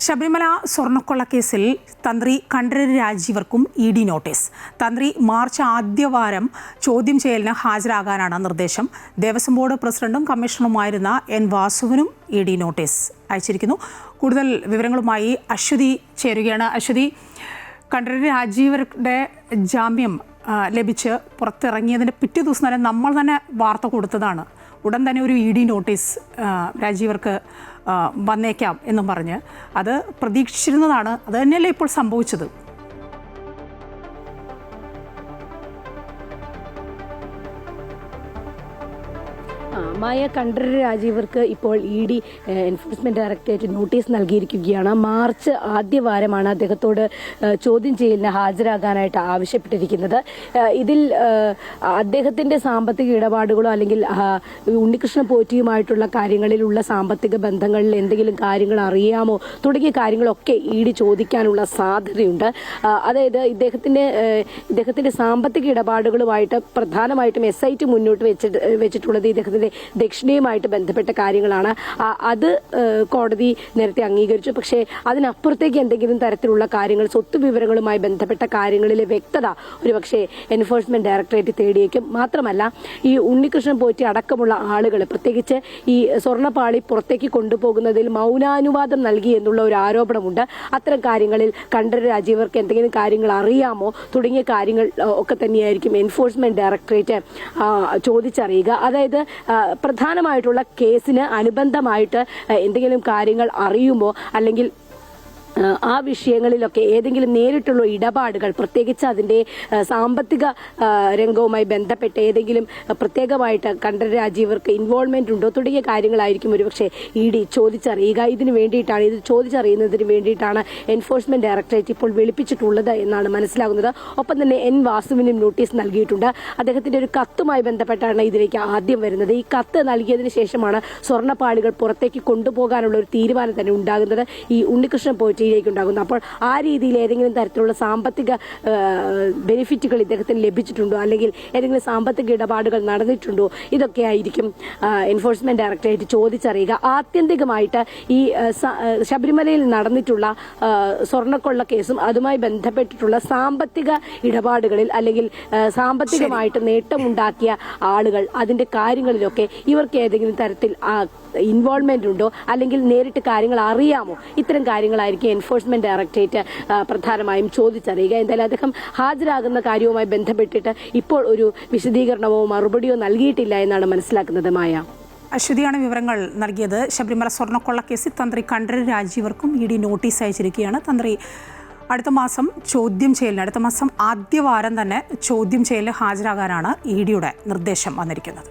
ശബരിമല സ്വർണ്ണക്കൊള്ളക്കേസിൽ തന്ത്രി Kandararu രാജീവർക്കും ED. Notice. തന്ത്രി March ആദ്യവാരം ചോദ്യം ചെയ്യലിന് ഹാജരാകാനാണ് നിർദ്ദേശം. ദേവസ്വം ബോർഡ് പ്രസിഡന്റും കമ്മീഷണറുമായിരുന്ന എൻ വാസുവിനും ഇ.ഡി. നോട്ടീസ് അയച്ചിരിക്കുന്നു. കൂടുതൽ വിവരങ്ങളുമായി അശ്വതി ചേരുകയാണ്. അശ്വതി, കണ്ഠരര് രാജീവരുടെ ജാമ്യം ലഭിച്ച് പുറത്തിറങ്ങിയതിൻ്റെ പിറ്റേ ദിവസം തന്നെ നമ്മൾ തന്നെ വാർത്ത കൊടുത്തതാണ്. ഉടൻ തന്നെ ഒരു ഇ.ഡി. നോട്ടീസ് രാജീവർക്ക് വന്നേക്കാം എന്നും പറഞ്ഞ് അത് പ്രതീക്ഷിച്ചിരുന്നതാണ്. അത് തന്നെയല്ലേ ഇപ്പോൾ സംഭവിച്ചത്? മായ, കണ്ഠരര് രാജീവർക്ക് ഇപ്പോൾ ഇ.ഡി. എൻഫോഴ്സ്മെന്റ് ഡയറക്ടറേറ്റ് നോട്ടീസ് നൽകിയിരിക്കുകയാണ്. മാർച്ച് ആദ്യവാരമാണ് അദ്ദേഹത്തോട് ചോദ്യം ചെയ്യലിന് ഹാജരാകാനായിട്ട് ആവശ്യപ്പെട്ടിരിക്കുന്നത്. ഇതിൽ അദ്ദേഹത്തിന്റെ സാമ്പത്തിക ഇടപാടുകളോ അല്ലെങ്കിൽ ഉണ്ണികൃഷ്ണൻ പോറ്റിയുമായിട്ടുള്ള കാര്യങ്ങളിലുള്ള സാമ്പത്തിക ബന്ധങ്ങളിൽ എന്തെങ്കിലും കാര്യങ്ങൾ അറിയാമോ തുടങ്ങിയ കാര്യങ്ങളൊക്കെ ഇ.ഡി. ചോദിക്കാനുള്ള സാധ്യതയുണ്ട്. അതായത് ഇദ്ദേഹത്തിന്റെ സാമ്പത്തിക ഇടപാടുകളുമായിട്ട് പ്രധാനമായിട്ടും SIT മുന്നോട്ട് വെച്ചിട്ടുള്ളത് ഇദ്ദേഹത്തിന്റെ ദക്ഷിണയുമായിട്ട് ബന്ധപ്പെട്ട കാര്യങ്ങളാണ്. അത് കോടതി നേരത്തെ അംഗീകരിച്ചു. പക്ഷേ അതിനപ്പുറത്തേക്ക് എന്തെങ്കിലും തരത്തിലുള്ള കാര്യങ്ങൾ, സ്വത്ത് വിവരങ്ങളുമായി ബന്ധപ്പെട്ട കാര്യങ്ങളിലെ വ്യക്തത ഒരുപക്ഷെ എൻഫോഴ്സ്മെന്റ് ഡയറക്ടറേറ്റ് തേടിയേക്കും. മാത്രമല്ല, ഈ ഉണ്ണികൃഷ്ണൻ പോറ്റി അടക്കമുള്ള ആളുകൾ, പ്രത്യേകിച്ച് ഈ സ്വർണ്ണപ്പാളി പുറത്തേക്ക് കൊണ്ടുപോകുന്നതിൽ മൗനാനുവാദം നൽകി എന്നുള്ള ഒരു ആരോപണമുണ്ട്. അത്തരം കാര്യങ്ങളിൽ കണ്ഠരര് രാജീവർക്ക് എന്തെങ്കിലും കാര്യങ്ങൾ അറിയാമോ തുടങ്ങിയ കാര്യങ്ങൾ ഒക്കെ തന്നെയായിരിക്കും എൻഫോഴ്സ്മെന്റ് ഡയറക്ടറേറ്റ് ചോദിച്ചറിയുക. അതായത് പ്രധാനമായിട്ടുള്ള കേസിന് അനുബന്ധമായിട്ട് എന്തെങ്കിലും കാര്യങ്ങൾ അറിയുമോ അല്ലെങ്കിൽ ആ വിഷയങ്ങളിലൊക്കെ ഏതെങ്കിലും നേരിട്ടുള്ള ഇടപാടുകൾ, പ്രത്യേകിച്ച് അതിൻ്റെ സാമ്പത്തിക രംഗവുമായി ബന്ധപ്പെട്ട് ഏതെങ്കിലും പ്രത്യേകമായിട്ട് കണ്ഠരര് രാജീവർക്ക് ഇൻവോൾവ്മെന്റ് ഉണ്ടോ തുടങ്ങിയ കാര്യങ്ങളായിരിക്കും ഒരുപക്ഷെ ഇ.ഡി. ചോദിച്ചറിയുക. ഇത് ചോദിച്ചറിയുന്നതിന് വേണ്ടിയിട്ടാണ് എൻഫോഴ്സ്മെന്റ് ഡയറക്ടറേറ്റ് ഇപ്പോൾ വിളിപ്പിച്ചിട്ടുള്ളത് എന്നാണ് മനസ്സിലാകുന്നത്. ഒപ്പം തന്നെ എൻ വാസുവിനും നോട്ടീസ് നൽകിയിട്ടുണ്ട്. അദ്ദേഹത്തിന്റെ ഒരു കത്തുമായി ബന്ധപ്പെട്ടാണ് ഇതിലേക്ക് ആദ്യം വരുന്നത്. ഈ കത്ത് നൽകിയതിനു ശേഷമാണ് സ്വർണ്ണപ്പാളികൾ പുറത്തേക്ക് കൊണ്ടുപോകാനുള്ള ഒരു തീരുമാനം തന്നെ ഉണ്ടാകുന്നത്, ഈ ഉണ്ണികൃഷ്ണൻ പോറ്റി ഉണ്ടാകുന്നു. അപ്പോൾ ആ രീതിയിൽ ഏതെങ്കിലും തരത്തിലുള്ള സാമ്പത്തിക ബെനിഫിറ്റുകൾ ഇദ്ദേഹത്തിന് ലഭിച്ചിട്ടുണ്ടോ അല്ലെങ്കിൽ ഏതെങ്കിലും സാമ്പത്തിക ഇടപാടുകൾ നടന്നിട്ടുണ്ടോ, ഇതൊക്കെ ആയിരിക്കും എൻഫോഴ്സ്മെന്റ് ഡയറക്ടറേറ്റ് ചോദിച്ചറിയുക. ആത്യന്തികമായിട്ട് ഈ ശബരിമലയിൽ നടന്നിട്ടുള്ള സ്വർണ്ണക്കൊള്ള കേസും അതുമായി ബന്ധപ്പെട്ടിട്ടുള്ള സാമ്പത്തിക ഇടപാടുകളിൽ അല്ലെങ്കിൽ സാമ്പത്തികമായിട്ട് നേട്ടമുണ്ടാക്കിയ ആളുകൾ, അതിന്റെ കാര്യങ്ങളിലൊക്കെ ഇവർക്ക് ഏതെങ്കിലും തരത്തിൽ ഇൻവോൾവ്മെന്റ് ഉണ്ടോ അല്ലെങ്കിൽ നേരിട്ട് കാര്യങ്ങൾ അറിയാമോ, ഇത്തരം കാര്യങ്ങളായിരിക്കും എൻഫോഴ്സ്മെന്റ് ഡയറക്ടറേറ്റ് പ്രധാനമായും ചോദിച്ചറിയുക. എന്തായാലും അദ്ദേഹം ഹാജരാകുന്ന കാര്യവുമായി ബന്ധപ്പെട്ടിട്ട് ഇപ്പോൾ ഒരു വിശദീകരണമോ മറുപടിയോ നൽകിയിട്ടില്ല എന്നാണ് മനസ്സിലാക്കുന്നത്. മായ, അശ്വതിയാണ് വിവരങ്ങൾ നൽകിയത്. ശബരിമല സ്വർണ്ണക്കൊള്ളക്കേസിൽ തന്ത്രി കണ്ഠരര് രാജീവർക്കും ഇ.ഡി. നോട്ടീസ് അയച്ചിരിക്കുകയാണ്. തന്ത്രി അടുത്ത മാസം ആദ്യവാരം തന്നെ ചോദ്യം ചെയ്യലിന് ഹാജരാകാനാണ് ഇ.ഡിയുടെ നിർദ്ദേശം വന്നിരിക്കുന്നത്.